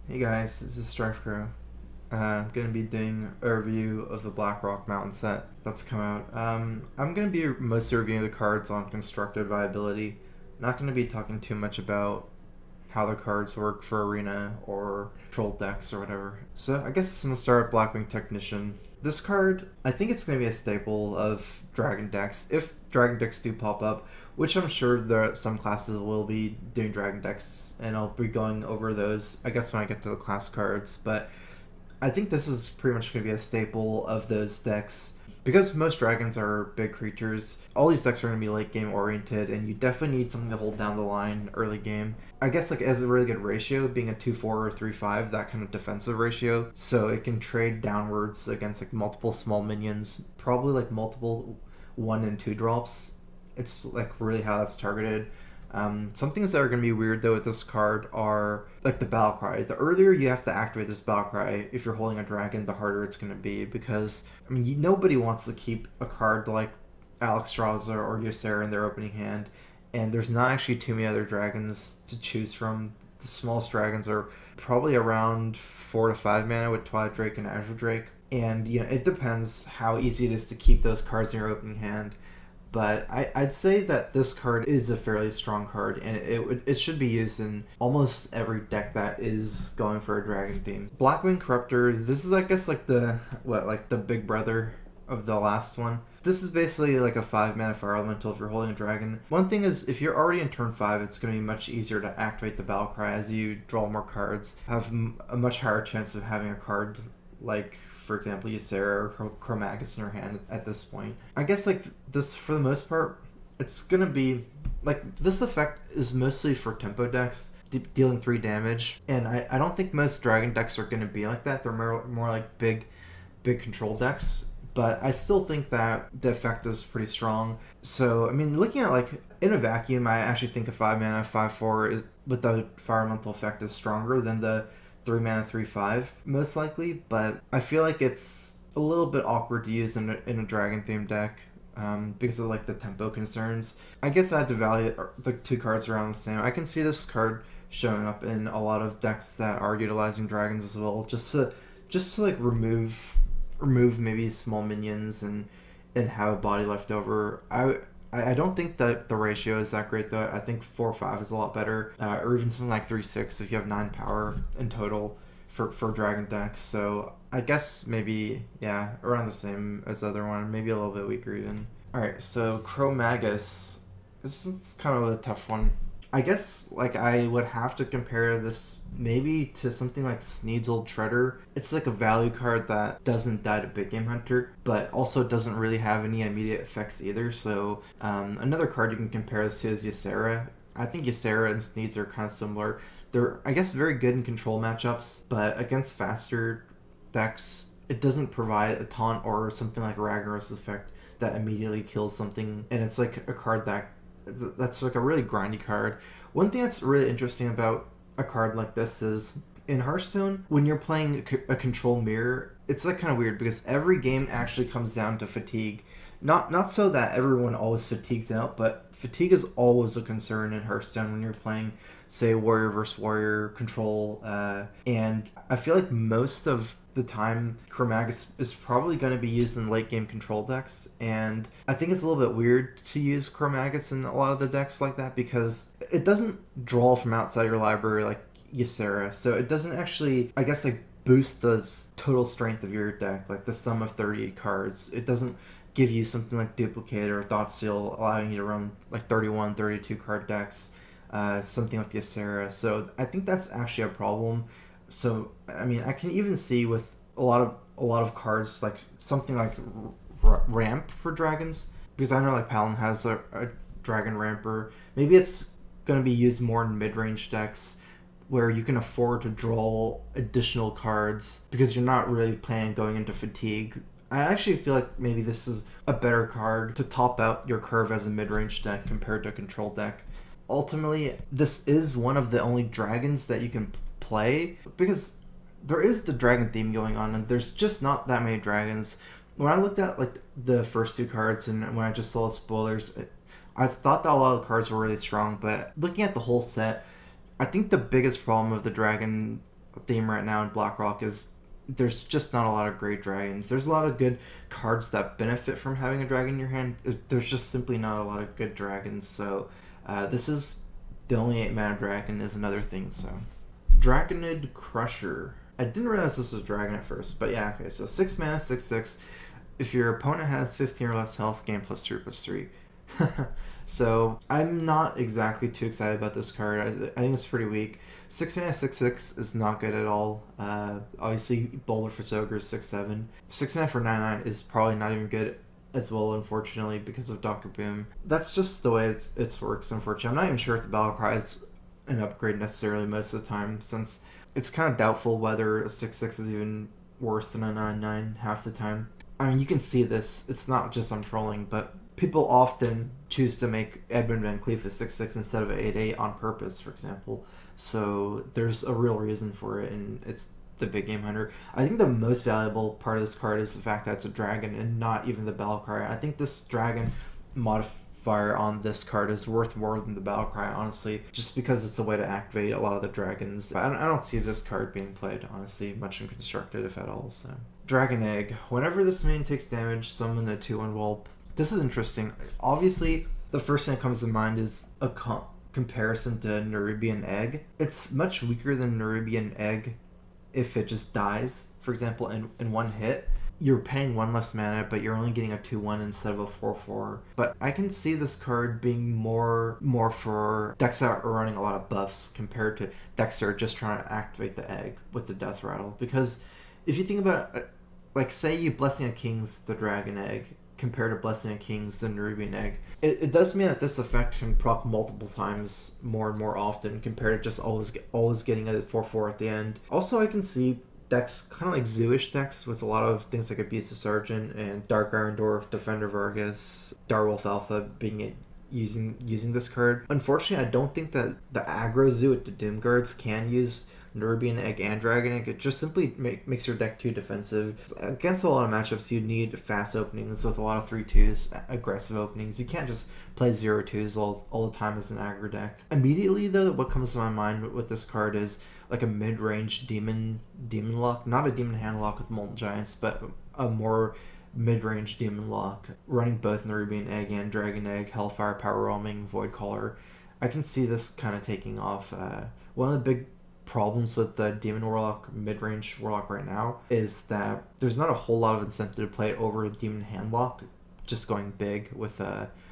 Hey guys, this is StrifeCro. I'm going to be doing a review of the Blackrock Mountain set that's come out. I'm going to be mostly reviewing the cards on constructed viability. Not going to be talking too much about how the cards work for Arena or Troll decks or whatever. So I guess I'm going to start with Blackwing Technician. This card, I think it's going to be a staple of Dragon decks, if Dragon decks do pop up, which I'm sure that some classes will be doing Dragon decks, and I'll be going over those, I guess, when I get to the class cards, but I think this is pretty much going to be a staple of those decks. Because most dragons are big creatures, all these decks are going to be late game oriented, and you definitely need something to hold down the line early game. I guess like as a really good ratio, being a 2-4 or 3-5, that kind of defensive ratio, so it can trade downwards against like multiple small minions, probably like multiple 1 and 2 drops. It's like really how that's targeted. Some things that are going to be weird though with this card are like the battle cry. The earlier you have to activate this battle cry if you're holding a dragon, the harder it's going to be, because I mean nobody wants to keep a card like Alexstrasza or Ysera in their opening hand, and there's not actually too many other dragons to choose from. The smallest dragons are probably around 4 to 5 mana with Twilight Drake and Azure Drake, and you know it depends how easy it is to keep those cards in your opening hand. But I'd say that this card is a fairly strong card, and it should be used in almost every deck that is going for a dragon theme. Blackwing Corruptor, this is I guess like the big brother of the last one. This is basically like a 5 mana fire elemental if you're holding a dragon. One thing is, if you're already in turn 5, it's going to be much easier to activate the battle cry as you draw more cards, have a much higher chance of having a card like, for example, Ysera or Chromaggus in your hand at this point. I guess like this, for the most part, it's gonna be like this effect is mostly for tempo decks, dealing 3 damage, and I don't think most dragon decks are gonna be like that. They're more like big control decks, but I still think that the effect is pretty strong. So I mean, looking at like in a vacuum, I actually think a 5 mana 5/4 is with the fire elemental effect is stronger than the 3 mana 3/5 most likely, but I feel like it's a little bit awkward to use in a dragon themed deck because of like the tempo concerns. I guess I had to value the 2 cards around the same. I can see this card showing up in a lot of decks that are utilizing dragons as well, just to like remove maybe small minions and have a body left over. I don't think that the ratio is that great though. I think 4/5 is a lot better, or even something like 3/6 if you have 9 power in total for dragon decks. So I guess maybe around the same as the other one, maybe a little bit weaker even. All right, so Chromaggus. This is kind of a tough one. I guess like I would have to compare this maybe to something like Sneed's Treader. It's like a value card that doesn't die to Big Game Hunter, but also doesn't really have any immediate effects either. So another card you can compare this to is Ysera. I think Ysera and Sneed's are kind of similar. They're, I guess, very good in control matchups, but against faster decks, it doesn't provide a taunt or something like Ragnarok's effect that immediately kills something, and it's like a card that's like a really grindy card. One thing that's really interesting about a card like this is in Hearthstone, when you're playing a control mirror, it's like kind of weird because every game actually comes down to fatigue. Not so that everyone always fatigues out, but fatigue is always a concern in Hearthstone when you're playing, say, warrior versus warrior control, and I feel like most of the time Chromaggus is probably going to be used in late game control decks, and I think it's a little bit weird to use Chromaggus in a lot of the decks like that because it doesn't draw from outside your library like Ysera, so it doesn't actually, I guess, like boost the total strength of your deck, like the sum of 30 cards. It doesn't give you something like Duplicate or Thoughtseal allowing you to run like 31, 32 card decks, something with Ysera. So I think that's actually a problem. So I mean, I can even see with a lot of cards like something like Ramp for dragons, because I know like Paladin has a dragon ramper. Maybe it's going to be used more in mid-range decks where you can afford to draw additional cards because you're not really planning going into fatigue. I actually feel like maybe this is a better card to top out your curve as a mid-range deck compared to a control deck. Ultimately, this is one of the only dragons that you can play because there is the dragon theme going on and there's just not that many dragons. When I looked at like the first 2 cards and when I just saw the spoilers, I thought that a lot of the cards were really strong, but looking at the whole set, I think the biggest problem of the dragon theme right now in Blackrock is there's just not a lot of great dragons. There's a lot of good cards that benefit from having a dragon in your hand. There's just simply not a lot of good dragons. So this is the only 8-mana dragon is another thing. So Draknoid Crusher. I didn't realize this was a dragon at first, but yeah, okay. So 6 mana, 6/6. If your opponent has 15 or less health, gain +3/+3. So I'm not exactly too excited about this card. I think it's pretty weak. 6 mana 6/6 is not good at all. Obviously Boulder for Ogre 6/7. 6 mana for 9/9 is probably not even good as well, unfortunately, because of Dr. Boom. That's just the way it works, unfortunately. I'm not even sure if the Battle Cry is an upgrade necessarily most of the time, since it's kind of doubtful whether a 6/6 is even worse than a 9/9 half the time. I mean, you can see this. It's not just I'm trolling, but people often choose to make Edmund Van Cleef a 6/6 instead of an 8/8 on purpose, for example. So there's a real reason for it, and it's the big game hunter. I think the most valuable part of this card is the fact that it's a dragon and not even the battle cry. I think this dragon modifier on this card is worth more than the battle cry, honestly, just because it's a way to activate a lot of the dragons. I don't see this card being played, honestly, much in Constructed, if at all. So Dragon Egg. Whenever this minion takes damage, summon a 2/1 Whelp. This is interesting. Obviously, the first thing that comes to mind is a comparison to Nerubian Egg. It's much weaker than Nerubian Egg if it just dies, for example, in one hit. You're paying 1 less mana, but you're only getting a 2/1 instead of a 4/4. But I can see this card being more for decks that are running a lot of buffs compared to decks that are just trying to activate the egg with the Death Rattle. Because if you think about, like, say you Blessing of Kings the Dragon Egg, compared to Blessing of Kings, the Nerubian Egg. It does mean that this effect can proc multiple times more and more often compared to just always getting a 4/4 at the end. Also, I can see decks, kind of like Zoo-ish decks, with a lot of things like Abusive Sergeant and Dark Iron Dwarf, Defender Vargas, Direwolf Alpha being using this card. Unfortunately, I don't think that the aggro Zoo with the Doom Guards can use Nerubian Egg and Dragon Egg. It just simply makes your deck too defensive. Against a lot of matchups, you need fast openings with a lot of 3/2s, aggressive openings. You can't just play 0/2s all the time as an aggro deck. Immediately, though, what comes to my mind with this card is like a mid-range demon lock. Not a demon hand lock with Molten Giants, but a more mid-range demon lock, running both Nerubian Egg and Dragon Egg, Hellfire, Power Roaming, Void Caller. I can see this kind of taking off. One of the big problems with the Demon Warlock, mid-range Warlock right now, is that there's not a whole lot of incentive to play it over a Demon Handlock, just going big with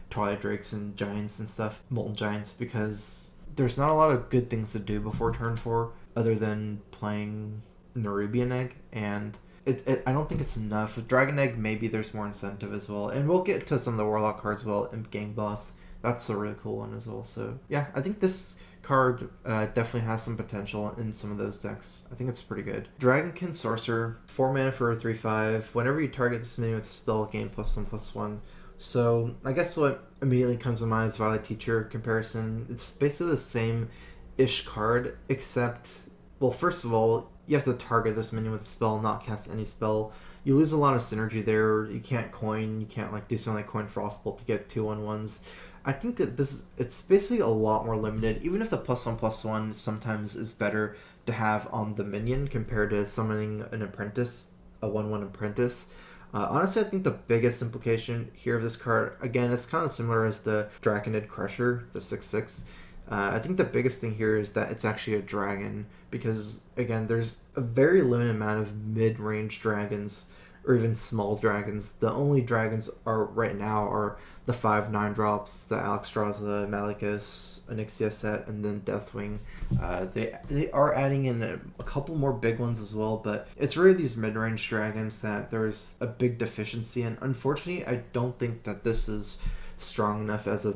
Twilight Drakes and Giants and stuff, Molten Giants, because there's not a lot of good things to do before turn 4 other than playing Nerubian Egg, and I don't think it's enough. With Dragon Egg, maybe there's more incentive as well, and we'll get to some of the Warlock cards as well. Imp Gang Boss, that's a really cool one as well. So yeah, I think this card definitely has some potential in some of those decks. I think it's pretty good. Dragonkin Sorcerer, 4 mana for a 3/5. Whenever you target this minion with a spell, gain +1/+1. So I guess what immediately comes to mind is Violet Teacher comparison. It's basically the same-ish card, except, well, first of all, you have to target this minion with a spell, not cast any spell. You lose a lot of synergy there. You can't coin. You can't like do something like coin Frostbolt to get 2/1/1s. I think that it's basically a lot more limited, even if the +1/+1 sometimes is better to have on the minion compared to summoning an apprentice, a 1/1 apprentice. Honestly, I think the biggest implication here of this card, again, it's kind of similar as the Draknoid Crusher, the 6/6. I think the biggest thing here is that it's actually a dragon, because, again, there's a very limited amount of mid-range dragons, or even small dragons. The only dragons right now are the 5/9 drops, the Alexstrasza, Malekith, Onyxia set, and then Deathwing. They are adding in a couple more big ones as well, but it's really these mid-range dragons that there's a big deficiency in. Unfortunately, I don't think that this is strong enough as a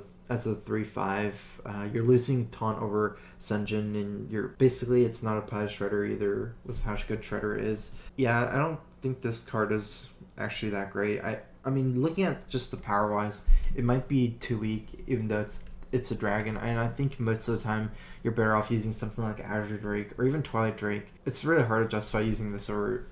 3/5. You're losing taunt over Senjin, and it's not a Pie Shredder either, with how good Shredder is. Yeah, I don't think this card is actually that great. I mean, looking at just the power wise, it might be too weak, even though it's a dragon, and I think most of the time you're better off using something like Azure Drake or even Twilight Drake. It's really hard to justify using this over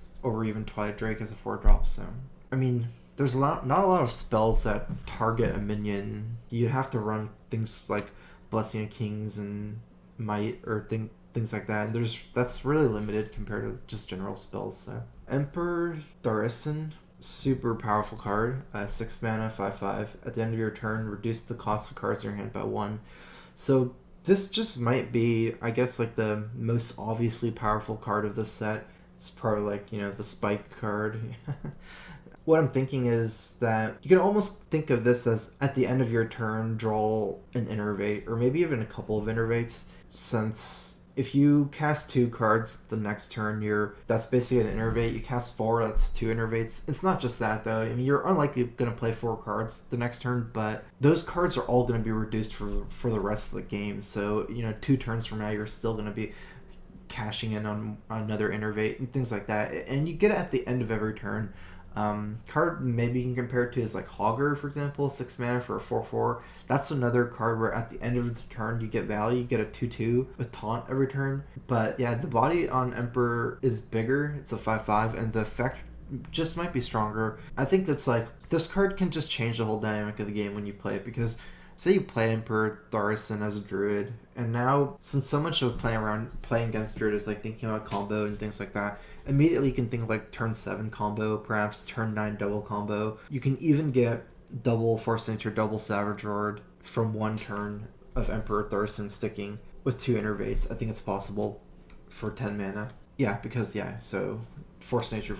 even Twilight Drake as a 4-drop. So I mean, there's not a lot of spells that target a minion. You'd have to run things like Blessing of Kings and Might, or things like that. And that's really limited compared to just general spells. So Emperor Thaurissan, super powerful card. 6 mana, 5/5. At the end of your turn, reduce the cost of cards in your hand by 1. So this just might be, I guess, like the most obviously powerful card of this set. It's probably like, the spike card. What I'm thinking is that you can almost think of this as at the end of your turn, draw an Innervate, or maybe even a couple of Innervates, since if you cast 2 cards the next turn, that's basically an Innervate. You cast 4, that's 2 Innervates. It's not just that, though. I mean, you're unlikely going to play 4 cards the next turn, but those cards are all going to be reduced for the rest of the game. So, 2 turns from now, you're still going to be cashing in on another Innervate and things like that. And you get it at the end of every turn. Card maybe you can compare it to is like Hogger, for example, 6 mana for a 4/4. That's another card where at the end of the turn you get value, you get a 2/2 with taunt every turn. But yeah, the body on Emperor is bigger, it's a 5/5, and the effect just might be stronger. I think that's like, this card can just change the whole dynamic of the game when you play it, because say you play Emperor Thaurissan as a Druid, and now, since so much of playing against Druid is like thinking about combo and things like that, immediately you can think of like turn 7 combo, perhaps turn 9 double combo. You can even get double Force Nature, double Savage Roar from 1 turn of Emperor Thaurissan sticking with 2 Innervates. I think it's possible for 10 mana. Yeah, because so Force Nature,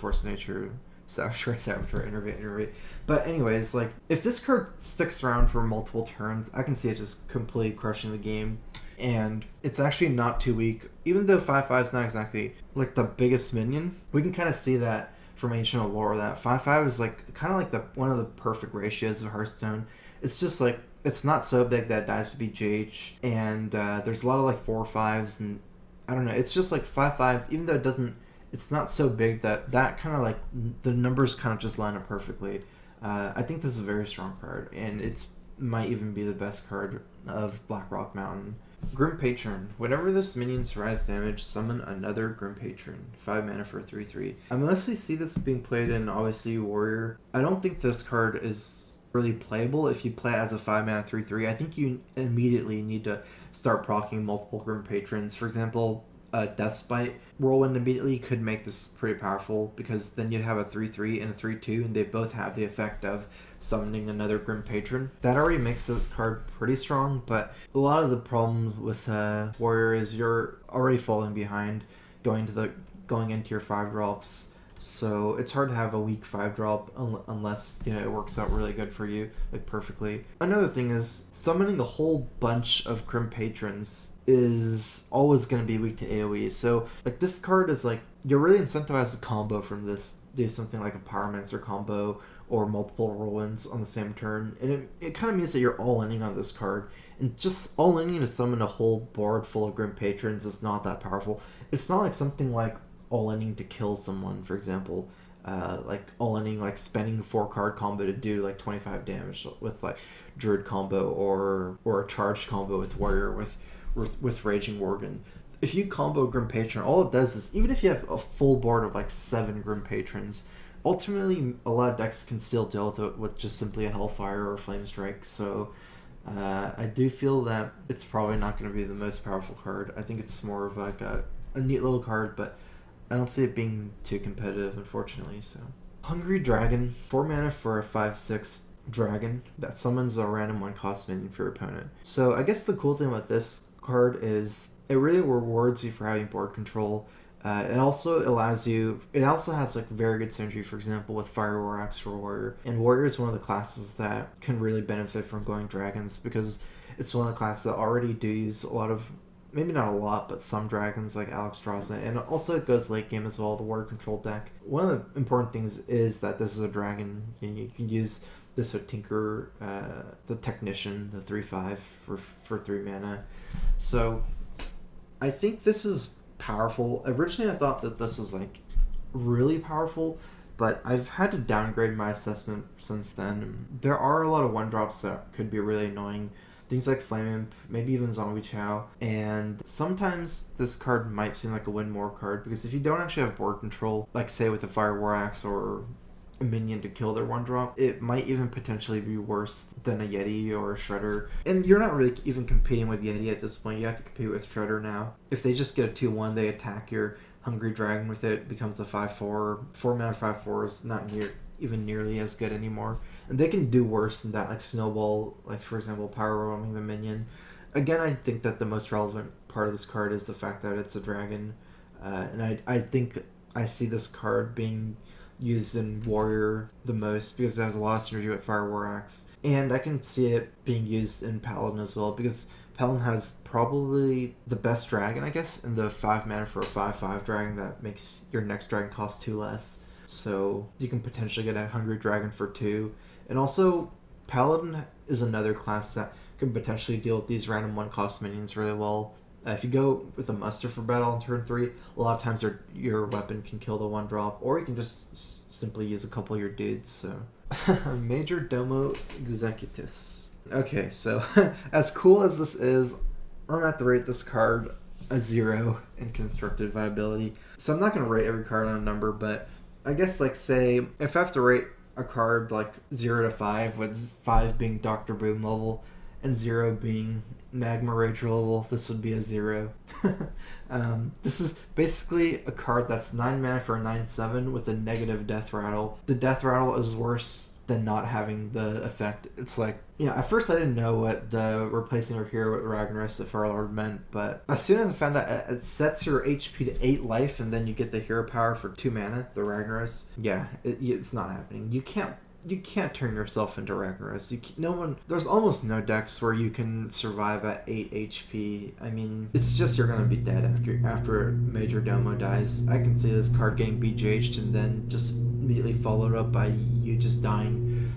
Savage Roar, Innervate. But anyways, like, if this card sticks around for multiple turns, I can see it just completely crushing the game. And it's actually not too weak. Even though 5/5 is not exactly like the biggest minion, we can kind of see that from Ancient Allure, that 5/5 is like kind of like one of the perfect ratios of Hearthstone. It's just like, it's not so big that it dies to BGH, and there's a lot of like 4/5s, and I don't know, it's just like 5/5, even though it's not so big that kind of like the numbers kind of just line up perfectly. I think this is a very strong card, and it's might even be the best card of Blackrock Mountain. Grim Patron. Whenever this minion survives damage, summon another Grim Patron. 5 mana for a 3/3. I mostly see this being played in, obviously, Warrior. I don't think this card is really playable if you play it as a 5 mana 3/3. I think you immediately need to start proccing multiple Grim Patrons. For example, Deathspite Whirlwind immediately could make this pretty powerful, because then you'd have a 3/3 and a 3/2, and they both have the effect of summoning another Grim Patron. That already makes the card pretty strong, but a lot of the problems with Warrior is you're already falling behind going into your 5-drops. So it's hard to have a weak 5-drop unless, it works out really good for you, like perfectly. Another thing is, summoning a whole bunch of Grim Patrons is always going to be weak to AoE. So like, this card is like, you're really incentivized to combo from this. Do something like a Pyromancer combo or multiple Whirlwinds on the same turn. And it kind of means that you're all-inning on this card. And just all-inning to summon a whole board full of Grim Patrons is not that powerful. It's not like something like all-inning to kill someone, for example. Like all-inning, like spending 4-card combo to do like 25 damage with like Druid combo or a charged combo with Warrior with Raging Worgen. If you combo Grim Patron, all it does is, even if you have a full board of like 7 Grim Patrons, ultimately a lot of decks can still deal with it with just simply a Hellfire or a Flame Strike. So I do feel that it's probably not going to be the most powerful card. I think it's more of like a neat little card, but I don't see it being too competitive, unfortunately. So Hungry Dragon, 4 mana for a 5/6 dragon that summons a random 1-cost minion for your opponent. So I guess the cool thing about this card is it really rewards you for having board control. It also has like very good synergy, for example, with Fire War Axe for Warrior. And Warrior is one of the classes that can really benefit from going dragons, because it's one of the classes that already do use a lot of, maybe not a lot, but some dragons like Alexstrasza. And also it goes late game as well, the Warrior control deck. One of the important things is that this is a dragon, and you can use this with Tinker, the Technician, the 3/5 for 3 mana. So I think this is powerful. Originally I thought that this was like really powerful, but I've had to downgrade my assessment since then. There are a lot of 1-drops that could be really annoying. Things like Flame Imp, maybe even Zombie Chow, and sometimes this card might seem like a win more card, because if you don't actually have board control, like say with a Fire War Axe or a minion to kill their 1-drop. It might even potentially be worse than a Yeti or a Shredder. And you're not really even competing with Yeti at this point. You have to compete with Shredder now. If they just get a 2-1, they attack your Hungry Dragon with it, becomes a 5-4. 4-mana 5-4 is not even nearly as good anymore. And they can do worse than that, like Snowball, like for example, power roaming the minion. Again, I think that the most relevant part of this card is the fact that it's a dragon. And I think I see this card being used in Warrior the most because it has a lot of synergy with Fire War Axe. And I can see it being used in Paladin as well because Paladin has probably the best dragon, I guess, in the 5 mana for a 5/5 dragon that makes your next dragon cost 2 less. So you can potentially get a Hungry Dragon for 2. And also, Paladin is another class that can potentially deal with these random 1-cost minions really well. If you go with a muster for battle on turn 3, a lot of times your weapon can kill the 1-drop, or you can just simply use a couple of your dudes. So, Majordomo Executus. Okay, so as cool as this is, I'm gonna have to rate this card a 0 in constructed viability. So I'm not gonna rate every card on a number, but I guess like say if I have to rate a card like 0 to 5, with 5 being Dr. Boom level and 0 being Magma Rage level, this would be a 0. This is basically a card that's 9 mana for a 9/7 with a negative Death Rattle. The Death Rattle is worse than not having the effect. It's like, at first I didn't know what the replacing your hero with Ragnaros at Farlord meant, but as soon as I found that it sets your HP to 8 life and then you get the hero power for 2 mana, the Ragnaros, it's not happening. You can't turn yourself into Ragnaros. There's almost no decks where you can survive at 8 HP. I mean, it's just you're gonna be dead after Majordomo dies. I can see this card getting BJ'd and then just immediately followed up by you just dying.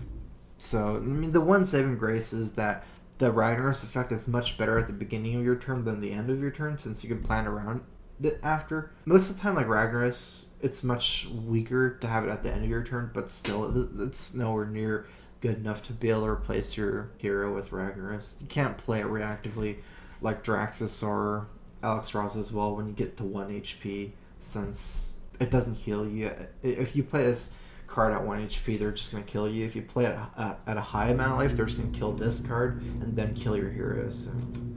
So, I mean, the one saving grace is that the Ragnaros effect is much better at the beginning of your turn than the end of your turn, since you can plan around it after. Most of the time, like Ragnaros, it's much weaker to have it at the end of your turn, but still, it's nowhere near good enough to be able to replace your hero with Ragnaros. You can't play it reactively like Draxus or Alex Ross as well when you get to 1 HP, since it doesn't heal you. If you play this card at 1 HP, they're just going to kill you. If you play it at a high amount of life, they're just going to kill this card and then kill your heroes. So.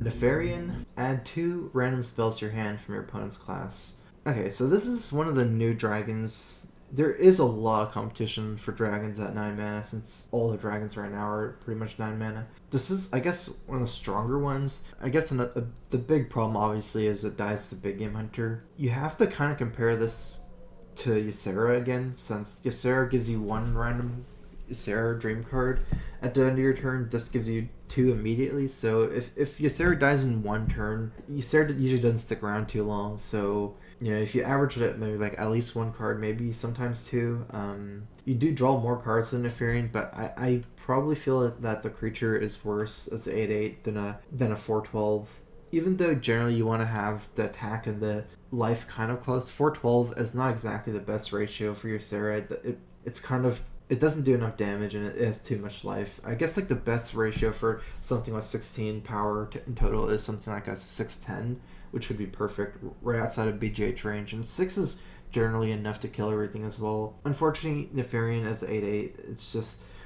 Nefarian, add 2 random spells to your hand from your opponent's class. Okay, so this is one of the new dragons. There is a lot of competition for dragons at 9 mana, since all the dragons right now are pretty much 9 mana. This is, I guess, one of the stronger ones. I guess the big problem, obviously, is it dies to Big Game Hunter. You have to kind of compare this to Ysera again, since Ysera gives you 1 random Ysera Dream card at the end of your turn. This gives you 2 immediately, so if Ysera dies in 1 turn, Ysera usually doesn't stick around too long, so if you average it at maybe like at least 1 card, maybe sometimes 2, you do draw more cards than Nefarian, but I probably feel that the creature is worse as 8/8 than a 4/12. Even though generally you want to have the attack and the life kind of close, 4/12 is not exactly the best ratio for your Sarah. It doesn't do enough damage and it has too much life. I guess like the best ratio for something with 16 power in total is something like a 6/10, which would be perfect right outside of BGH range. And 6 is generally enough to kill everything as well. Unfortunately, Nefarian as 8/8,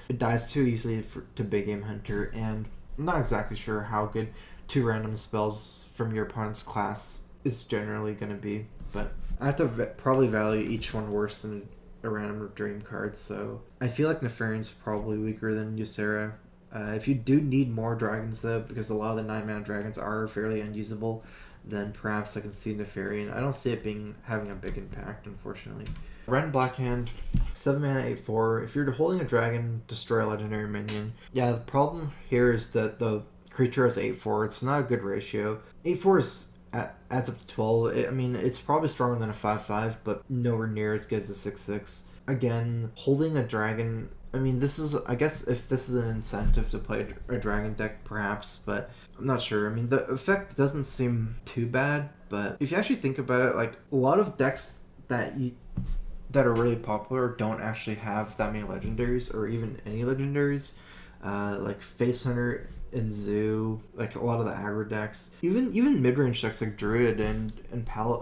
it dies too easily to Big Game Hunter, and I'm not exactly sure how good 2 random spells from your opponent's class is generally going to be, but I have to probably value each one worse than a random dream card, so I feel like Nefarian's probably weaker than Ysera. If you do need more dragons though, because a lot of the 9 mana dragons are fairly unusable, then perhaps I can see Nefarian. I don't see it having a big impact, unfortunately. Rend Blackhand, 7 mana 8/4. If you're holding a dragon, destroy a legendary minion. Yeah, the problem here is that the creature has 8/4. It's not a good ratio. 8/4 adds up to 12. It's probably stronger than a 5/5, but nowhere near as good as a 6/6. Again, holding a dragon, I guess if this is an incentive to play a dragon deck, perhaps, but I'm not sure. The effect doesn't seem too bad, but if you actually think about it, like, a lot of decks that are really popular don't actually have that many legendaries, or even any legendaries. Like Face Hunter in Zoo, like a lot of the aggro decks, even mid-range decks like Druid and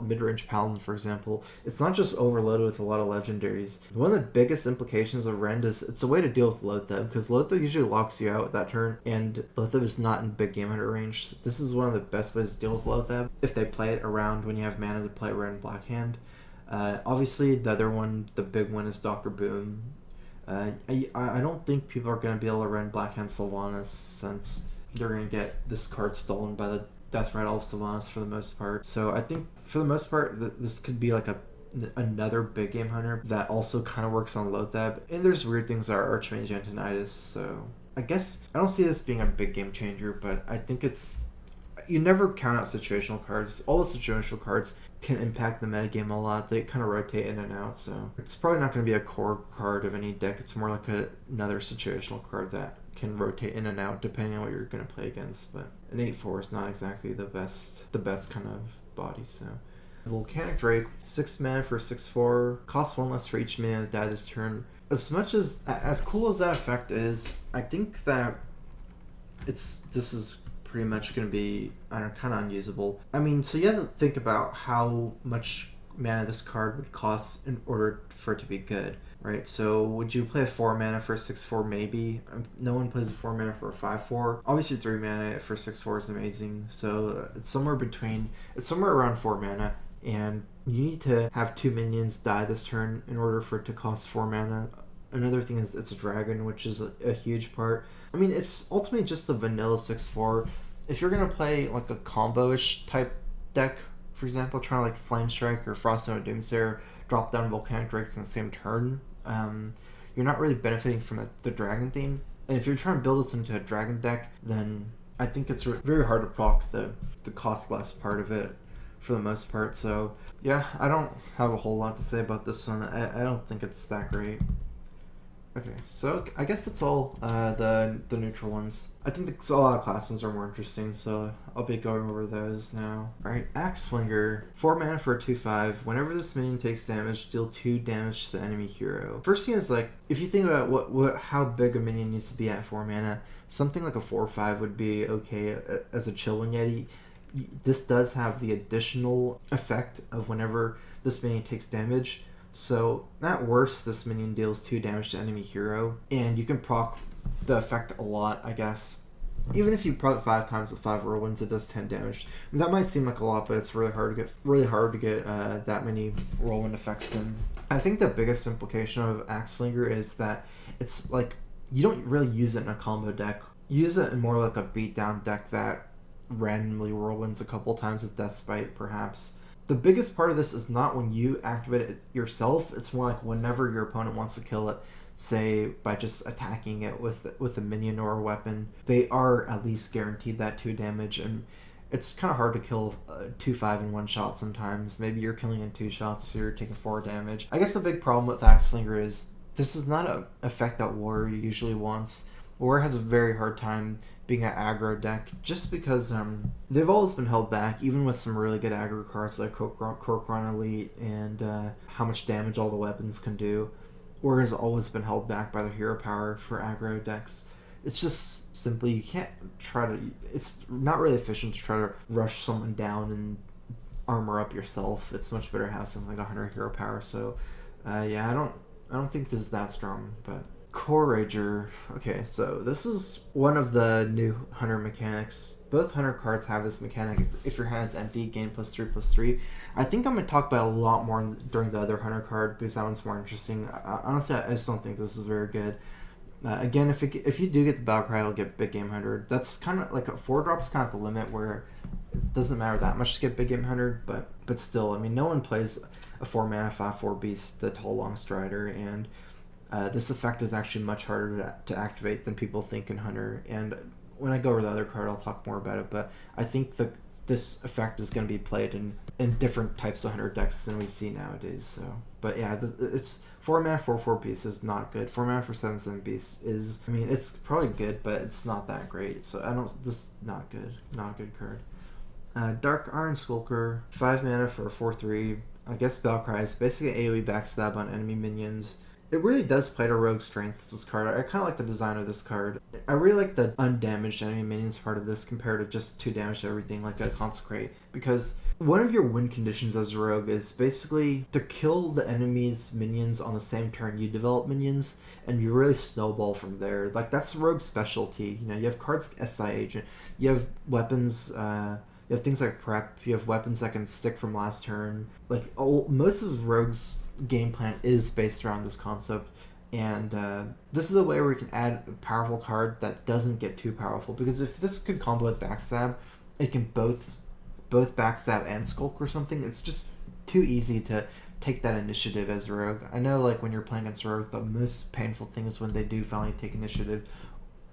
mid-range Paladin, for example, it's not just overloaded with a lot of legendaries. One of the biggest implications of Rend is it's a way to deal with Loatheb, because Loatheb usually locks you out that turn, and Loatheb is not in big game hunter range. So this is one of the best ways to deal with Loatheb if they play it around when you have mana to play Rend Blackhand. Obviously, the other one, the big one, is Dr. Boom. I don't think people are going to be able to Rend Blackhand Sylvanas, since they're going to get this card stolen by the Death Rattle of Sylvanas for the most part. So I think for the most part, this could be like another big game hunter that also kind of works on Loatheb. And there's weird things that are Archmage Antonidas, so I guess I don't see this being a big game changer, but I think it's... You never count out situational cards. All the situational cards can impact the metagame a lot. They kind of rotate in and out, so it's probably not going to be a core card of any deck. It's more like another situational card that can rotate in and out depending on what you're going to play against. But an 8/4 is not exactly the best kind of body. So Volcanic Drake, 6 mana for 6/4, costs 1 less for each mana to die this turn. As much as cool as that effect is, I think that this is pretty much going to be, I don't know, kind of unusable. I mean, so you have to think about how much mana this card would cost in order for it to be good, right? So would you play a 4 mana for a 6/4? Maybe. No one plays a 4 mana for a 5/4. Obviously 3 mana for 6/4 is amazing. So it's somewhere around 4 mana, and you need to have 2 minions die this turn in order for it to cost 4 mana. Another thing is it's a dragon, which is a huge part. I mean, it's ultimately just a vanilla 6/4. If you're going to play like a combo-ish type deck, for example, trying to like Flame Strike or Frostnode Doomsayer, drop down Volcanic Drakes in the same turn, you're not really benefiting from the dragon theme. And if you're trying to build this into a dragon deck, then I think it's very hard to proc the cost less part of it for the most part. So yeah, I don't have a whole lot to say about this one. I don't think it's that great. Okay, so I guess that's all the neutral ones. I think a lot of classes are more interesting, so I'll be going over those now. Alright, Axeflinger, 4 mana for a 2/5. Whenever this minion takes damage, deal 2 damage to the enemy hero. First thing is, like, if you think about how big a minion needs to be at 4 mana, something like a 4/5 would be okay as a chill one, yet this does have the additional effect of whenever this minion takes damage. So, at worst, this minion deals 2 damage to enemy hero, and you can proc the effect a lot, I guess. Even if you proc 5 times with 5 whirlwinds, it does 10 damage. I mean, that might seem like a lot, but it's really hard to get that many whirlwind effects in. I think the biggest implication of Axeflinger is that it's like, you don't really use it in a combo deck. You use it in more like a beatdown deck that randomly whirlwinds a couple times with Deathspite, perhaps. The biggest part of this is not when you activate it yourself, it's more like whenever your opponent wants to kill it, say by just attacking it with a minion or a weapon, they are at least guaranteed that 2 damage, and it's kind of hard to kill 2/5 in 1 shot sometimes. Maybe you're killing in 2 shots, so you're taking 4 damage. I guess the big problem with Axeflinger is this is not an effect that Warrior usually wants. Warrior has a very hard time being an aggro deck, just because they've always been held back, even with some really good aggro cards like Korkron Elite and how much damage all the weapons can do. Warrior has always been held back by their hero power for aggro decks. It's just simply, you can't it's not really efficient to try to rush someone down and armor up yourself. It's much better to have something like 100 hero power. So yeah, I don't think this is that strong, but Core Rager. Okay, so this is one of the new Hunter mechanics. Both Hunter cards have this mechanic. If your hand is empty, gain +3/+3. I think I'm going to talk about it a lot more during the other Hunter card, because that one's more interesting. Honestly, I just don't think this is very good. Again, if you do get the Battle Cry, you'll get Big Game Hunter. That's kind of like a 4-drop is kind of the limit, where it doesn't matter that much to get Big Game Hunter, but still, I mean, no one plays a 4-mana 5/4 beast, the Tall Long Strider, and this effect is actually much harder to activate than people think in Hunter. And when I go over the other card, I'll talk more about it, but I think this effect is going to be played in different types of Hunter decks than we see nowadays. So, but yeah, it's 4-mana 4/4 beast is not good. 4-mana for 7/7 beast is, I mean, it's probably good, but it's not that great. So this is not good. Not a good card. Dark Iron Skulker, 5 mana for a 4/3. I guess Battle is basically AoE backstab on enemy minions. It really does play to Rogue Strength, this card. I kind of like the design of this card. I really like the undamaged enemy minions part of this compared to just 2 damage to everything like a Consecrate, because one of your win conditions as a rogue is basically to kill the enemy's minions on the same turn you develop minions, and you really snowball from there. Like, that's rogue's specialty. You know, you have cards like SI Agent, you have weapons, you have things like Prep, you have weapons that can stick from last turn. Like, most of rogue's game plan is based around this concept. And this is a way where you can add a powerful card that doesn't get too powerful, because if this could combo with Backstab, it can both Backstab and Skulk or something. It's just too easy to take that initiative as a rogue. I know, like, when you're playing against rogue, the most painful thing is when they do finally take initiative,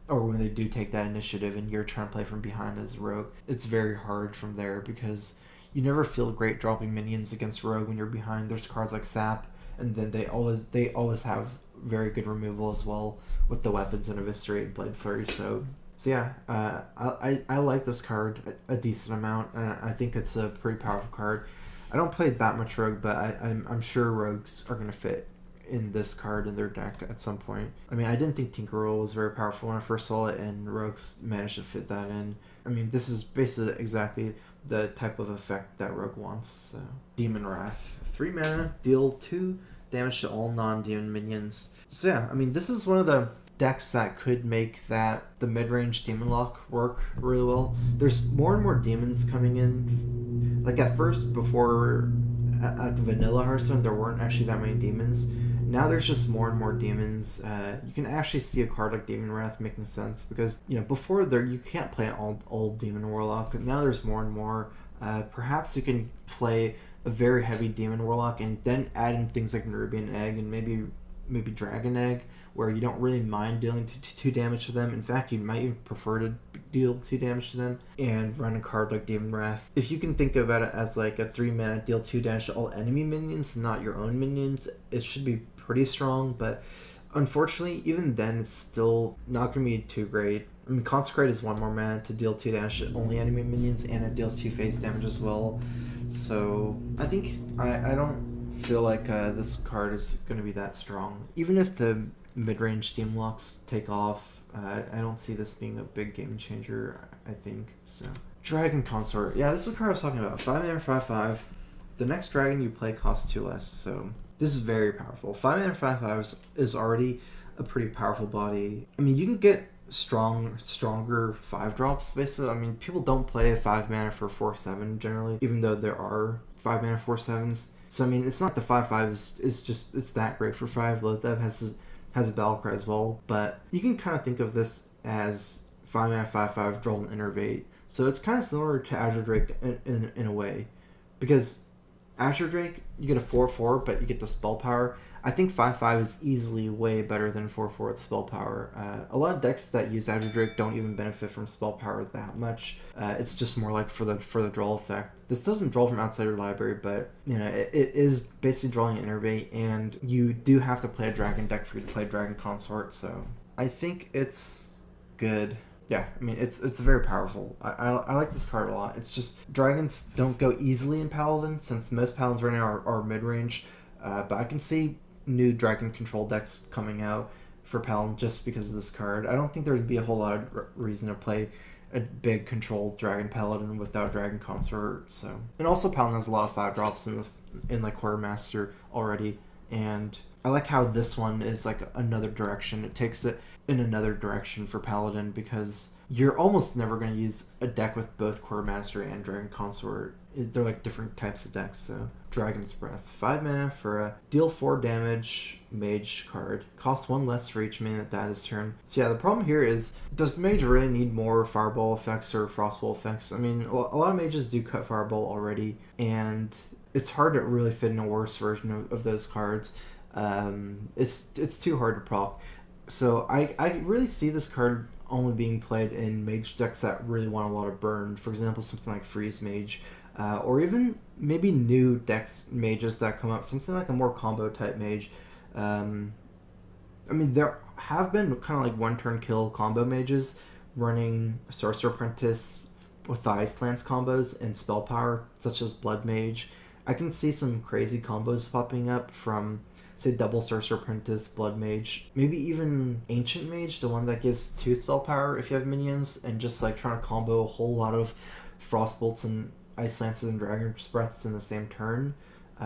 or when they do take that initiative and you're trying to play from behind as a rogue. It's very hard from there, because you never feel great dropping minions against rogue when you're behind. There's cards like Sap, and then they always have very good removal as well with the weapons and Eviscerate and Blade Flurry. So yeah, I like this card a decent amount, and I think it's a pretty powerful card. I don't play that much rogue, but I'm sure rogues are going to fit in this card in their deck at some point. I mean, I didn't think Tinkerer was very powerful when I first saw it, and rogues managed to fit that in. I mean, this is basically exactly the type of effect that rogue wants. So, Demonwrath, 3 mana, deal 2 damage to all non-demon minions. So yeah, I mean, this is one of the decks that could make the mid-range demon lock work really well. There's more and more demons coming in. Like, at first, before at vanilla Hearthstone, there weren't actually that many demons. Now there's just more and more demons. You can actually see a card like Demonwrath making sense, because, you know, before there you can't play all Demon Warlock, but now there's more and more. Perhaps you can play a very heavy Demon Warlock and then add in things like Nerubian Egg and maybe Dragon Egg, where you don't really mind dealing 2 damage to them. In fact, you might even prefer to deal 2 damage to them and run a card like Demonwrath. If you can think about it as like a 3 mana deal 2 damage to all enemy minions, not your own minions, it should be pretty strong. But unfortunately, even then, it's still not going to be too great. I mean, Consecrate is 1 more mana to deal 2 damage to only enemy minions, and it deals 2 face damage as well. So I think I don't feel like this card is going to be that strong. Even if the mid-range Demon Locks take off, I don't see this being a big game changer, I think. So, Dragon Consort. Yeah, this is the card I was talking about. 5 mana, 5/5. The next dragon you play costs 2 less, so this is very powerful. 5 mana, 5/5 is already a pretty powerful body. I mean, you can get stronger 5-drops, basically. I mean, people don't play a 5 mana for 4/7 generally, even though there are 5 mana 4/7s. So I mean, it's not the 5/5 is just, it's that great for 5. Lotheb has a battle cry as well, but you can kind of think of this as 5 mana 5/5 draw and innervate. So it's kind of similar to Azure Drake in a way, because Azure Drake, you get a 4/4, but you get the spell power. I think 5/5 is easily way better than 4/4 with spell power. A lot of decks that use Azure Drake don't even benefit from spell power that much. It's just more like for the draw effect. This doesn't draw from outside your library, but you know, it is basically drawing an innervate, and you do have to play a dragon deck for you to play Dragon Consort. So I think it's good. Yeah, I mean, it's very powerful. I like this card a lot. It's just dragons don't go easily in Paladin, since most Paladins right now are mid-range. But I can see new dragon control decks coming out for Paladin just because of this card. I don't think there'd be a whole lot of reason to play a big controlled dragon Paladin without Dragon Consort. So, and also Paladin has a lot of 5-drops in like Quartermaster already, and I like how this one is like another direction. It takes it in another direction for Paladin, because you're almost never going to use a deck with both Quartermaster and Dragon Consort. They're like different types of decks. So, Dragon's Breath, 5 mana for a deal 4 damage mage card. Cost 1 less for each minion that dies this turn. So yeah, the problem here is, does mage really need more fireball effects or frostball effects? I mean, a lot of mages do cut fireball already, and it's hard to really fit in a worse version of those cards. It's too hard to proc. So I really see this card only being played in mage decks that really want a lot of burn. For example, something like Freeze Mage, or even maybe new decks mages that come up, something like a more combo type mage. I mean, there have been kind of like 1-turn kill combo mages running Sorcerer Apprentice with the Ice Lance combos and spell power, such as Blood Mage. I can see some crazy combos popping up from, say, Double Sorcerer Apprentice, Blood Mage, maybe even Ancient Mage, the one that gives 2 spell power if you have minions, and just like trying to combo a whole lot of Frostbolts and Ice Lances and Dragon's Breaths in the same turn.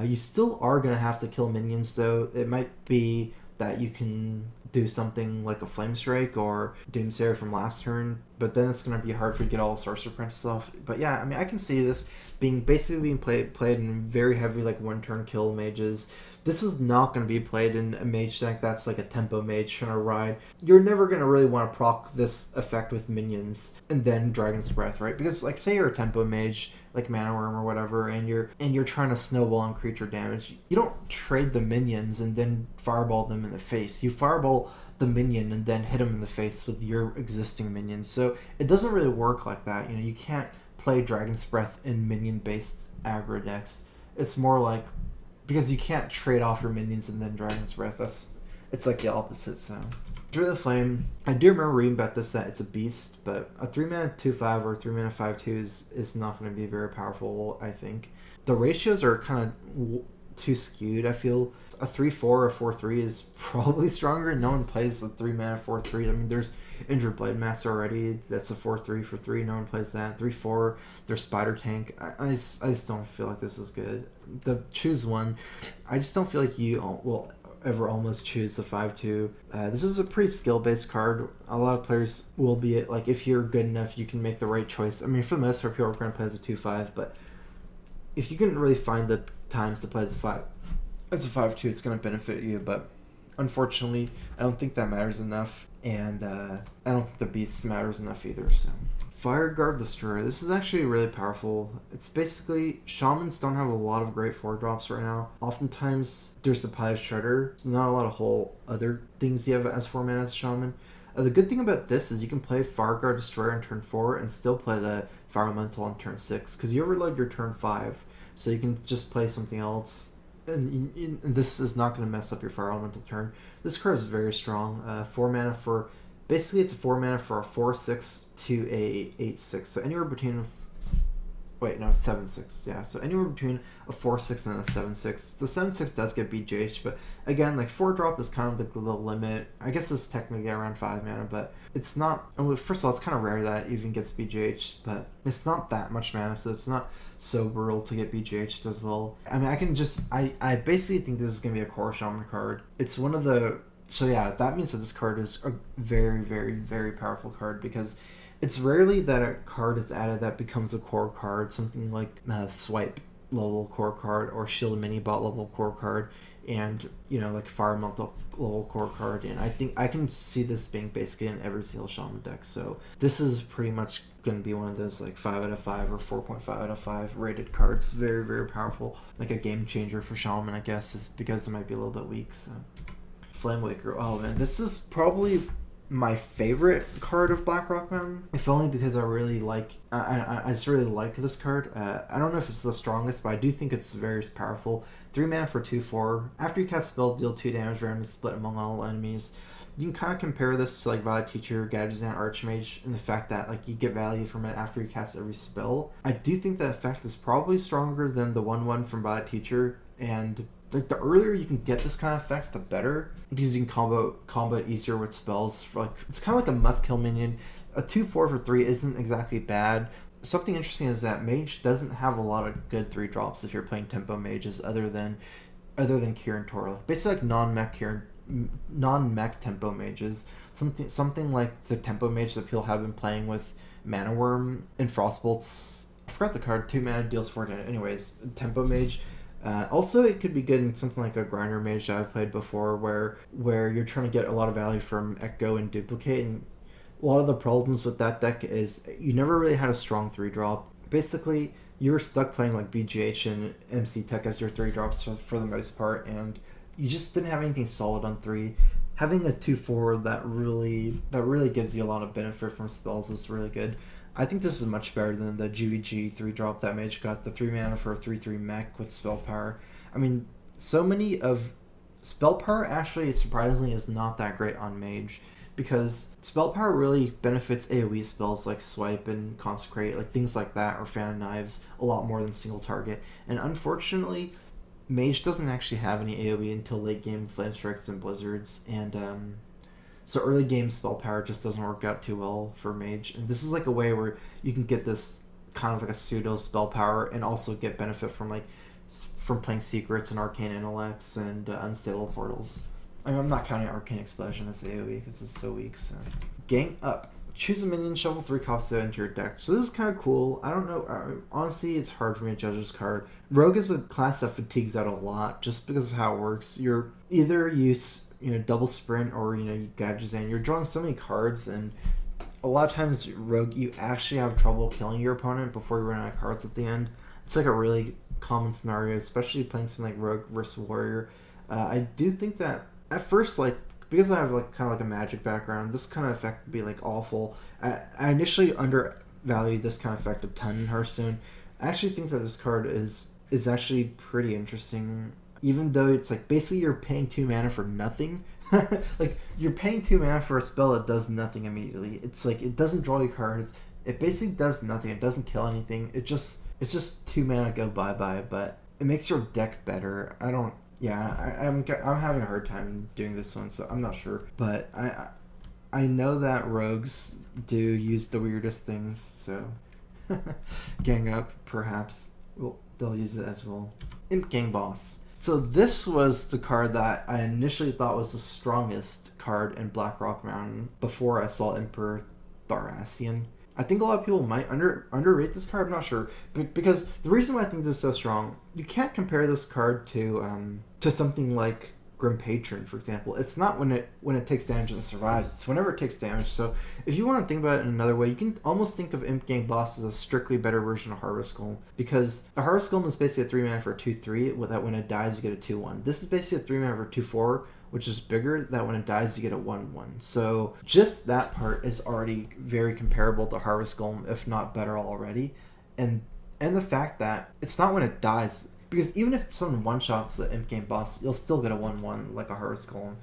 You still are going to have to kill minions, though. It might be that you can do something like a Flame Strike or Doomsayer from last turn, but then it's going to be hard to get all the Sorcerer Apprentice off. But yeah, I mean, I can see this being played in very heavy, like, 1-turn kill mages. This is not going to be played in a mage deck that's like a tempo mage trying to ride. You're never going to really want to proc this effect with minions and then Dragon's Breath, right? Because, like, say you're a tempo mage, like Mana Worm or whatever, and you're trying to snowball on creature damage. You don't trade the minions and then fireball them in the face. You fireball the minion and then hit them in the face with your existing minions. So it doesn't really work like that. You can't play Dragon's Breath in minion-based aggro decks. It's more like, because you can't trade off your minions and then Dragon's Breath. It's like the opposite. So Druid of Flame, I do remember reading about this, that it's a beast, but a 3-mana 2/5 or 3-mana 5/2 is not going to be very powerful, I think. The ratios are kind of too skewed, I feel. A 3/4 or 4/3 is probably stronger. No one plays the 3-mana 4/3. I mean, there's Injured Blade Master already. That's a 4/3 for 3. No one plays that. 3/4, there's Spider Tank. I just don't feel like this is good. The choose one, I just don't feel like you will ever almost choose the 5/2. This is a pretty skill-based card. A lot of players will be, like, if you're good enough, you can make the right choice. I mean, for the most part, people are going to play as a 2/5, but if you can really find the times to play as a 5/2, it's going to benefit you. But unfortunately, I don't think that matters enough, and I don't think the beasts matters enough either. So Fireguard Destroyer. This is actually really powerful. It's basically, shamans don't have a lot of great 4-drops right now. Oftentimes, there's the Pious Shredder. Not a lot of whole other things you have as 4 mana as a shaman. The good thing about this is you can play Fireguard Destroyer on turn 4 and still play the Fire Elemental on turn 6, because you overload your turn 5, so you can just play something else. And this is not going to mess up your Fire Elemental turn. This card is very strong. 4 mana for... Basically, it's a 4 mana for a 4/6 to a 8/6. So anywhere between... Wait, no, 7/6. Yeah, so anywhere between a 4/6 and a 7/6. The 7/6 does get BGH, but again, like, 4-drop is kind of the limit. I guess it's technically around 5 mana, but it's not... First of all, it's kind of rare that it even gets BGH, but it's not that much mana, so it's not so brutal to get BGH as well. I mean, I basically think this is going to be a core shaman card. It's one of the... So yeah, that means that this card is a very, very, very powerful card, because it's rarely that a card is added that becomes a core card, something like Swipe level core card or Shield Mini Bot level core card, and, like Fire Elemental level core card. And I think I can see this being basically in every single shaman deck. So this is pretty much going to be one of those, like, 5 out of 5 or 4.5 out of 5 rated cards. Very, very powerful. Like a game changer for shaman, I guess, is because it might be a little bit weak. So Flamewaker. Oh man, this is probably my favorite card of Blackrock Mountain, if only because I really like... I just really like this card. I don't know if it's the strongest, but I do think it's very powerful. 3 mana for 2/4. After you cast a spell, deal 2 damage, randomly split among all enemies. You can kind of compare this to, like, Violet Teacher, Gadgetzan, Archmage, in the fact that, like, you get value from it after you cast every spell. I do think that effect is probably stronger than the 1/1 from Violet Teacher, and... like, the earlier you can get this kind of effect, the better, because you can combo it easier with spells. It's kind of like a must-kill minion. A 2/4 for 3 isn't exactly bad. Something interesting is that Mage doesn't have a lot of good 3-drops if you're playing tempo mages, other than Kirin Tor. Basically, like non-mech tempo mages. Something like the tempo mage that people have been playing with Mana Worm and Frostbolts. I forgot the card. 2 mana deals 4 damage. Anyways, tempo mage. Also, it could be good in something like a Grinder Mage that I've played before, where you're trying to get a lot of value from Echo and Duplicate, and a lot of the problems with that deck is you never really had a strong 3-drop. Basically, you were stuck playing like BGH and MC Tech as your 3-drops for the most part, and you just didn't have anything solid on 3. Having a 2/4 that really gives you a lot of benefit from spells is really good. I think this is much better than the GVG 3-drop that Mage got, the 3 mana for a 3/3 mech with spell power. I mean, so many of spell power actually surprisingly is not that great on Mage, because spell power really benefits AoE spells like Swipe and Consecrate, like things like that, or Fan of Knives, a lot more than single target. And unfortunately, Mage doesn't actually have any AoE until late game Flame Strikes and Blizzards, and so early game spell power just doesn't work out too well for Mage. And this is like a way where you can get this kind of like a pseudo spell power and also get benefit from playing Secrets and Arcane Intellects and Unstable Portals. I mean, I'm not counting Arcane Explosion as AoE because it's so weak. So, Gang Up. Choose a minion, shuffle 3 copies of it into your deck. So this is kind of cool. I don't know. Honestly, it's hard for me to judge this card. Rogue is a class that fatigues out a lot just because of how it works. You're either double sprint or you gadgets in. You're drawing so many cards, and a lot of times Rogue, you actually have trouble killing your opponent before you run out of cards at the end. It's like a really common scenario, especially playing something like Rogue versus Warrior. I do think that at first, like, because I have like kind of like a Magic background, this kind of effect would be like awful. I initially undervalued this kind of effect a ton in Hearthstone. I actually think that this card is actually pretty interesting, even though it's like basically you're paying 2 mana for nothing. Like, you're paying 2 mana for a spell that does nothing immediately. It's like it doesn't draw you cards. It basically does nothing. It doesn't kill anything. It's just 2 mana go bye, but it makes your deck better. I'm having a hard time doing this one, so I'm not sure. But I know that rogues do use the weirdest things, so Gang Up, perhaps they'll use it as well. Imp Gang Boss. So this was the card that I initially thought was the strongest card in Blackrock Mountain before I saw Emperor Thaurissan. I think a lot of people might underrate this card. I'm not sure, but because the reason why I think this is so strong, you can't compare this card to something like Grim Patron, for example. It's not when it takes damage and survives. It's whenever it takes damage. So if you want to think about it in another way, you can almost think of Imp Gang Boss as a strictly better version of Harvest Golem, because a Harvest Golem is basically a 3 mana for a 2/3. That when it dies you get a 2/1. This is basically a 3 mana for a 2/4. Which is bigger, that when it dies you get a 1/1. So just that part is already very comparable to Harvest Golem, if not better already. And the fact that it's not when it dies, because even if someone one-shots the Imp Game Boss, you'll still get a 1/1 like a Harvest Golem.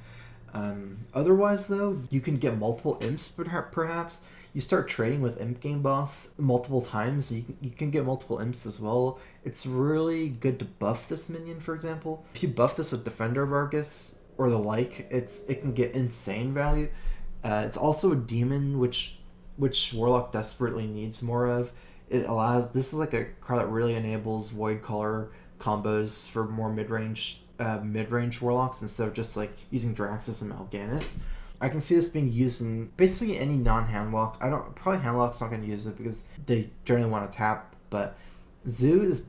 Otherwise though, you can get multiple Imps perhaps. You start trading with Imp Game Boss multiple times, you can get multiple Imps as well. It's really good to buff this minion, for example. If you buff this with Defender of Argus, or the like, it can get insane value. It's also a demon, which Warlock desperately needs more of. This is like a card that really enables Void Color combos for more mid-range Warlocks instead of just like using Draxus and Mal'Ganis. I can see this being used in basically any non-handlock. Probably handlock's not going to use it because they generally want to tap, but Zoo is,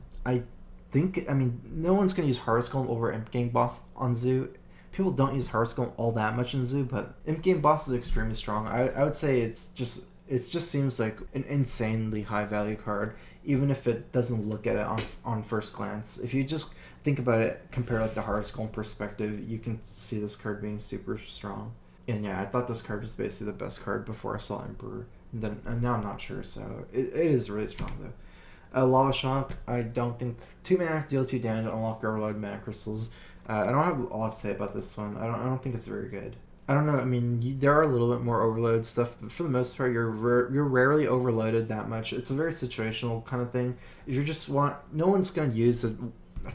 no one's going to use Harvest Golem over Imp Gang Boss on Zoo. People don't use Hearthstone all that much in Zoo, but Imp Game Boss is extremely strong. I would say it just seems like an insanely high value card, even if it doesn't look at it on first glance. If you just think about it, compare like the Harvest Golem perspective, you can see this card being super strong. And yeah, I thought this card was basically the best card before I saw Emperor. And now I'm not sure, so it is really strong though. Lava Shock, I don't think 2 mana deal 2 damage, unlock Overload Mana Crystals. I don't have a lot to say about this one. I don't think it's very good. I don't know. I mean, there are a little bit more overload stuff, but for the most part, you're rarely overloaded that much. It's a very situational kind of thing. If you just no one's going to use a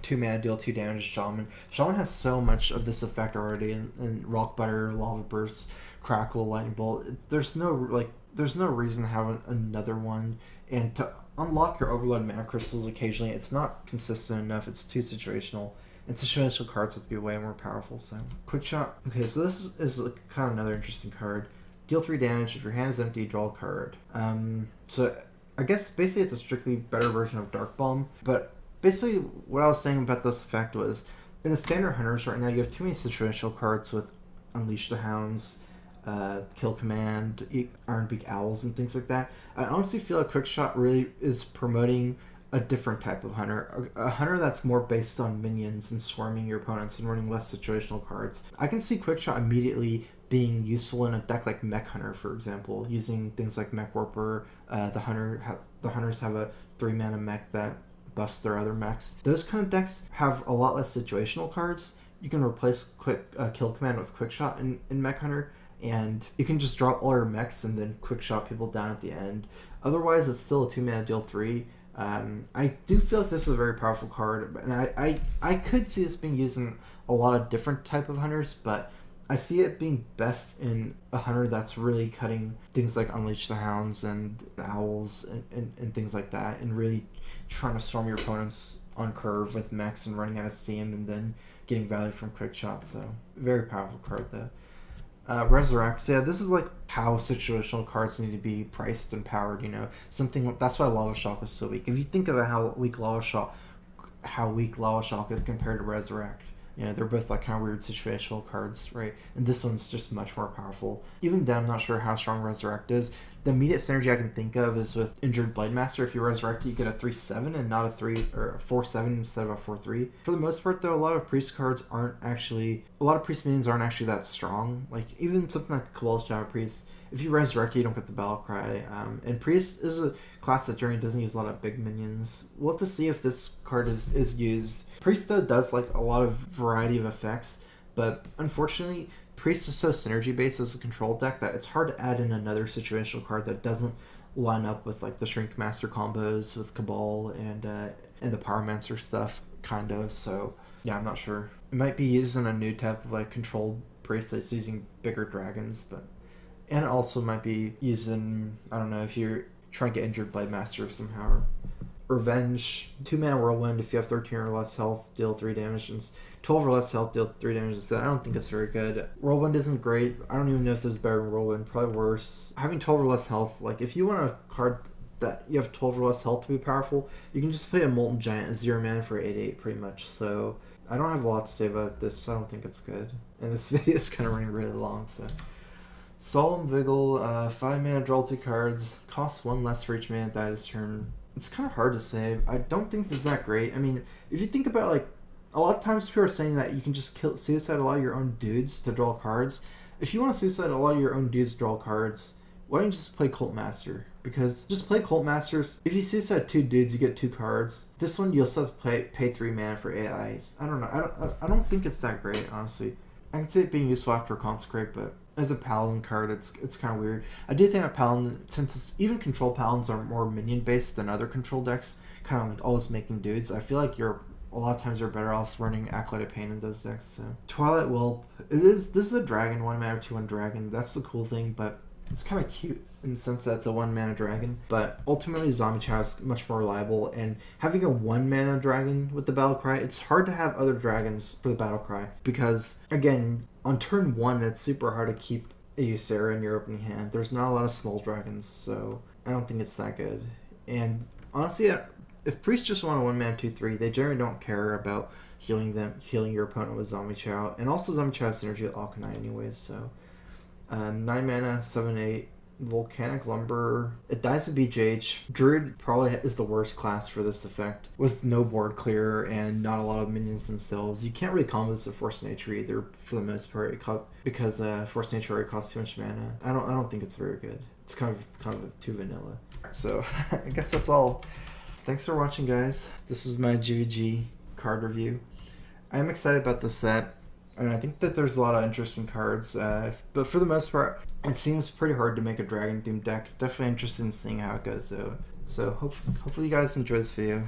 2 mana deal 2 damage Shaman. Shaman has so much of this effect already in Rock Butter, Lava Burst, Crackle, Lightning Bolt. There's no reason to have another one, and to unlock your overload mana crystals occasionally, it's not consistent enough. It's too situational. And situational cards have to be way more powerful, so. Quickshot. Okay, so this is kind of another interesting card. Deal 3 damage. If your hand is empty, draw a card. So I guess basically it's a strictly better version of Dark Bomb, but basically what I was saying about this effect was, in the standard hunters right now, you have too many situational cards with Unleash the Hounds, Kill Command, Iron Beak Owls, and things like that. I honestly feel like Quickshot really is promoting a different type of hunter, a hunter that's more based on minions and swarming your opponents and running less situational cards. I can see Quickshot immediately being useful in a deck like Mech Hunter, for example, using things like Mech Warper. The hunters have a 3 mana mech that buffs their other mechs. Those kind of decks have a lot less situational cards. You can replace Kill Command with Quickshot in Mech Hunter, and you can just drop all your mechs and then quick shot people down at the end. Otherwise, it's still a 2-mana deal 3. I do feel like this is a very powerful card, and I could see this being used in a lot of different type of hunters, but I see it being best in a hunter that's really cutting things like Unleash the Hounds and Owls and things like that, and really trying to storm your opponents on curve with mechs and running out of steam and then getting value from quick shots. So very powerful card though. Resurrect. So yeah, this is like how situational cards need to be priced and powered. You know, something that's why Lava Shock was so weak. If you think about how weak Lava Shock is compared to Resurrect, you know, they're both like kind of weird situational cards, right? And this one's just much more powerful. Even then, I'm not sure how strong Resurrect is. The immediate synergy I can think of is with Injured Blademaster. If you Resurrect, you get a 3/7 and not a 3 or a 4/7 instead of a 4/3. For the most part, though, a lot of priest minions aren't actually that strong. Like even something like Cabal's Java Priest, if you Resurrect, you don't get the Battle Cry. And Priest is a class that generally doesn't use a lot of big minions. We'll have to see if this card is used. Priest, though, does like a lot of variety of effects, but unfortunately, Priest is so synergy based as a control deck that it's hard to add in another situational card that doesn't line up with like the Shrink Master combos with Cabal and the Pyromancer stuff, kind of. So yeah, I'm not sure. It might be used in a new type of like controlled Priest that's using bigger dragons, and it also might be used in, I don't know, if you're trying to get Injured Blademaster somehow. Revenge, 2-mana Whirlwind. If you have 13 or less health, deal 3 damage. And 12 or less health, deal 3 damage instead. I don't think it's very good. Whirlwind isn't great. I don't even know if this is better than Whirlwind. Probably worse. Having 12 or less health, like if you want a card that you have 12 or less health to be powerful, you can just play a Molten Giant at 0 mana for 8/8 pretty much. So I don't have a lot to say about this, so I don't think it's good. And this video is kind of running really long, so. Solemn Vigil, 5-mana draw 2 cards, costs 1 less for each mana die this turn. It's kind of hard to say. I don't think this is that great. I mean, if you think about, like, a lot of times people are saying that you can just suicide a lot of your own dudes to draw cards. If you want to suicide a lot of your own dudes to draw cards, why don't you just play Cult Master? Because just play Cult Masters. If you suicide 2 dudes, you get 2 cards. This one, you'll still have to pay 3 mana for AIs. I don't know. I don't think it's that great, honestly. I can see it being useful after Consecrate, but as a Paladin card, it's kind of weird. I do think a Paladin, since even control Paladins are more minion-based than other control decks, kind of like always making dudes, I feel like a lot of times you're better off running Acolyte of Pain in those decks. So Twilight Whelp, this is a dragon, 1-mana 2/1 dragon. That's the cool thing, but it's kind of cute in the sense that it's a 1-mana dragon. But ultimately, Zombie Chow is much more reliable, and having a 1-mana dragon with the Battle Cry, it's hard to have other dragons for the Battle Cry, because again, on turn 1, it's super hard to keep a Ysera in your opening hand. There's not a lot of small dragons, so I don't think it's that good. And honestly, if priests just want a 1-mana 2/3, they generally don't care about healing your opponent with Zombie Chow. And also Zombie Chow has synergy with Alkanite anyways, so 9 mana, 7/8. Volcanic Lumberer. It dies to BJH. Druid probably is the worst class for this effect, with no board clear and not a lot of minions themselves. You can't really combo this with Force Nature either, for the most part, because Force Nature already costs too much mana. I don't think it's very good. It's kind of too vanilla. So I guess that's all. Thanks for watching, guys. This is my GVG card review. I'm excited about this set. And I think that there's a lot of interesting cards, but for the most part, it seems pretty hard to make a dragon themed deck. Definitely interested in seeing how it goes, though. So hopefully you guys enjoy this video.